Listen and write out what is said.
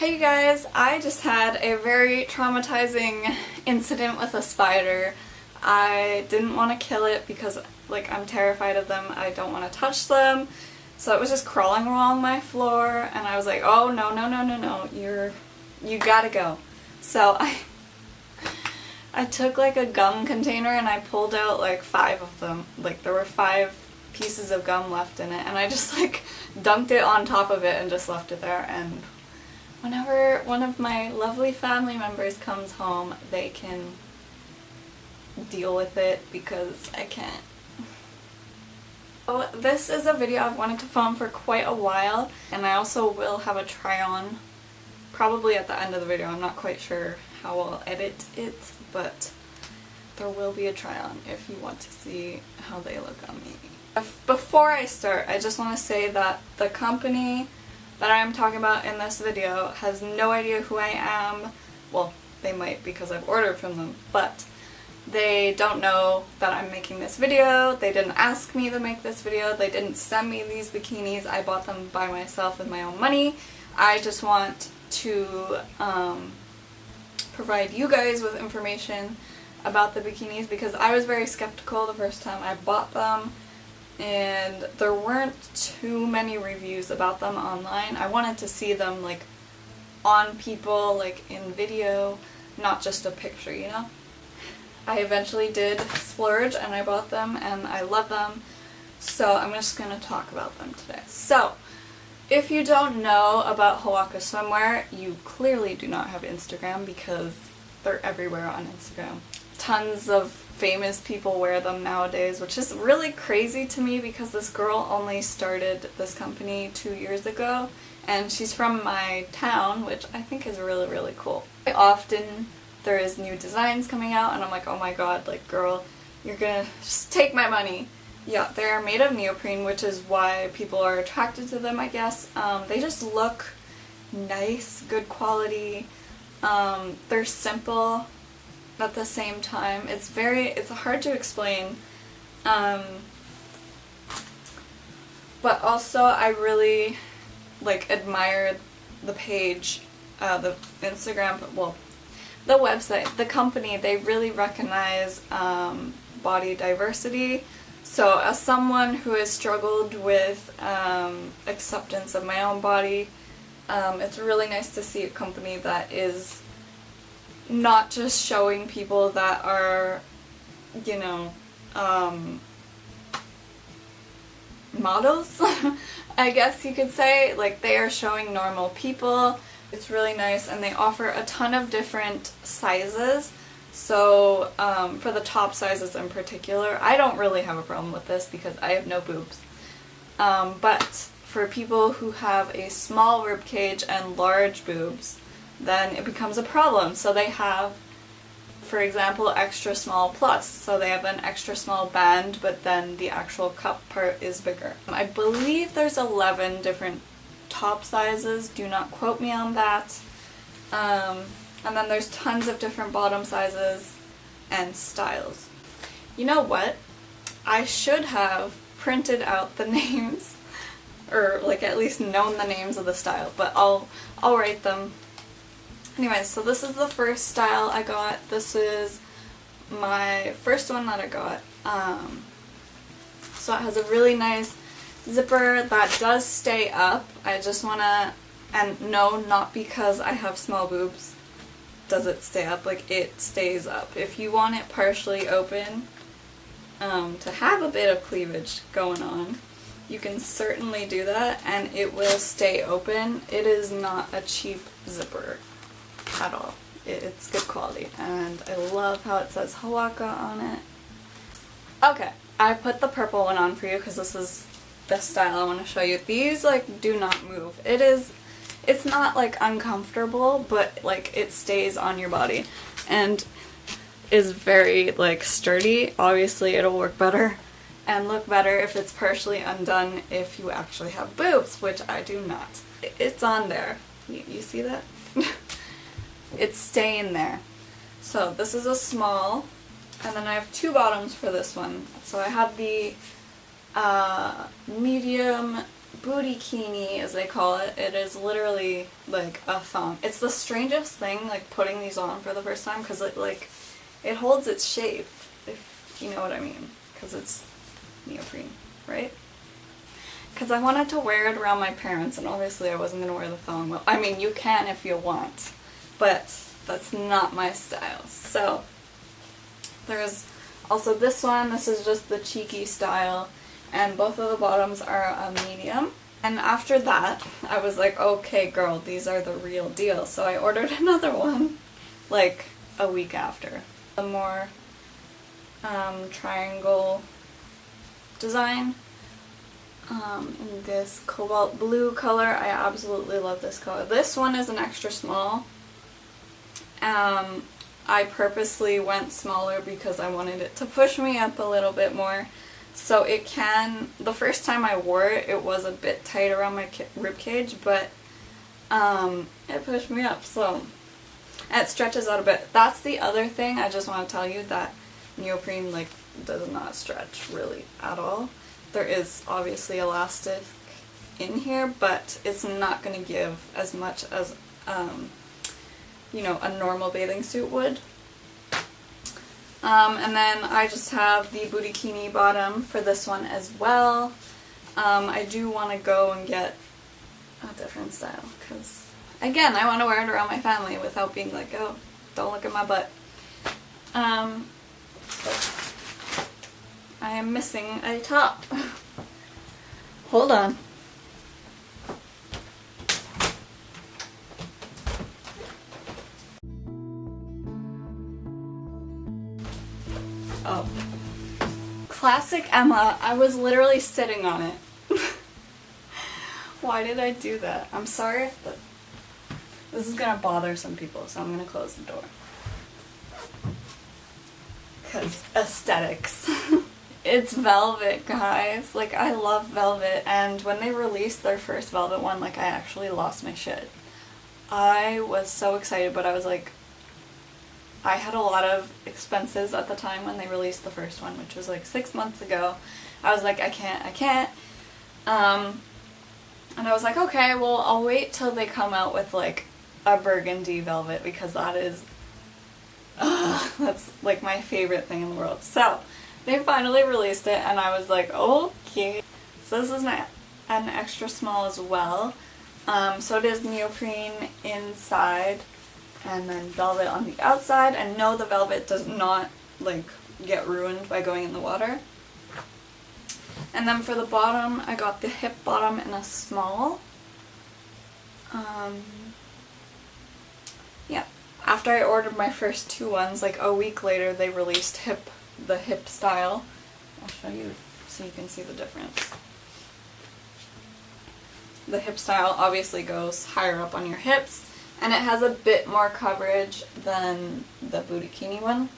Hey guys, I just had a very traumatizing incident with a spider. I didn't want to kill it because I'm terrified of them. I don't want to touch them. So it was just crawling along my floor and I was like, oh no, you gotta go. So I took a gum container and I pulled out 5 of them. There were 5 pieces of gum left in it and I just dunked it on top of it and just left it there. And whenever one of my lovely family members comes home, they can deal with it because I can't. So this is a video I've wanted to film for quite a while, and I also will have a try-on probably at the end of the video. I'm not quite sure how I'll edit it, but there will be a try-on if you want to see how they look on me. Before I start, I just want to say that the company that I'm talking about in this video has no idea who I am. Well, they might because I've ordered from them, but they don't know that I'm making this video. They didn't ask me to make this video. They didn't send me these bikinis. I bought them by myself with my own money. I just want to provide you guys with information about the bikinis because I was very skeptical the first time I bought them. And there weren't too many reviews about them online. I wanted to see them on people, in video, not just a picture, you know? I eventually did splurge and I bought them and I love them, so I'm just going to talk about them today. So, if you don't know about Hoaka swimwear, you clearly do not have Instagram because they're everywhere on Instagram. Tons of famous people wear them nowadays, which is really crazy to me because this girl only started this company 2 years ago and she's from my town, which I think is really, really cool. Very often there is new designs coming out and I'm like, oh my god, girl, you're gonna just take my money. Yeah, they're made of neoprene, which is why people are attracted to them, I guess. They just look nice, good quality. They're simple at the same time. It's hard to explain. But also I really admire the page, the Instagram, well, the website, the company. They really recognize body diversity. So as someone who has struggled with acceptance of my own body, it's really nice to see a company that is not just showing people that are, you know, models, I guess you could say. They are showing normal people. It's really nice, and they offer a ton of different sizes. So for the top sizes in particular, I don't really have a problem with this because I have no boobs. But for people who have a small ribcage and large boobs, then it becomes a problem. So they have, for example, extra small plus. So they have an extra small band, but then the actual cup part is bigger. I believe there's 11 different top sizes. Do not quote me on that. And then there's tons of different bottom sizes and styles. You know what? I should have printed out the names, or at least known the names of the style, but I'll write them. Anyways, so this is the first style I got. This is my first one that I got. So it has a really nice zipper that does stay up. I just wanna, and no, not because I have small boobs does it stay up, it stays up. If you want it partially open, to have a bit of cleavage going on, you can certainly do that and it will stay open. It is not a cheap zipper at all. It's good quality and I love how it says Hoaka on it. Okay, I put the purple one on for you because this is the style I want to show you. These do not move. It's not uncomfortable, but it stays on your body and is very sturdy. Obviously it'll work better and look better if it's partially undone if you actually have boobs, which I do not. It's on there. You see that? It's staying there. So this is a small, and then I have 2 bottoms for this one. So I have the medium bikini, as they call it. It is literally like a thong. It's the strangest thing, like putting these on for the first time, because it holds its shape, if you know what I mean, because it's neoprene, right? Because I wanted to wear it around my parents, and obviously I wasn't going to wear the thong. Well, I mean, you can if you want, but that's not my style. So there's also this one. This is just the cheeky style, and both of the bottoms are a medium. And after that, I was like, okay girl, these are the real deal. So I ordered another one like a week after. A more triangle design in this cobalt blue color. I absolutely love this color. This one is an extra small. I purposely went smaller because I wanted it to push me up a little bit more. So it can, the first time I wore it, it was a bit tight around my rib cage, but it pushed me up, so it stretches out a bit. That's the other thing I just want to tell you, that neoprene like does not stretch really at all. There is obviously elastic in here, but it's not going to give as much as you know, a normal bathing suit would. And then I just have the bikini bottom for this one as well. I do want to go and get a different style because, again, I want to wear it around my family without being like, oh, don't look at my butt. But I am missing a top. Hold on. Oh. Classic Emma. I was literally sitting on it. Why did I do that? I'm sorry if this is gonna bother some people, so I'm gonna close the door. Because aesthetics. It's velvet, guys. Like, I love velvet, and when they released their first velvet one, like, I actually lost my shit. I was so excited, but I was like, I had a lot of expenses at the time when they released the first one, which was like 6 months ago. I was like, I can't. And I was like, okay, well, I'll wait till they come out with like a burgundy velvet, because that is, that's like my favorite thing in the world. So they finally released it, and I was like, okay. So this is an extra small as well. So it is neoprene inside, and then velvet on the outside, and no, the velvet does not like get ruined by going in the water. And then for the bottom, I got the hip bottom in a small. Yeah, after I ordered my first two ones, like a week later, they released the hip style. I'll show you so you can see the difference. The hip style obviously goes higher up on your hips, and it has a bit more coverage than the bikini one.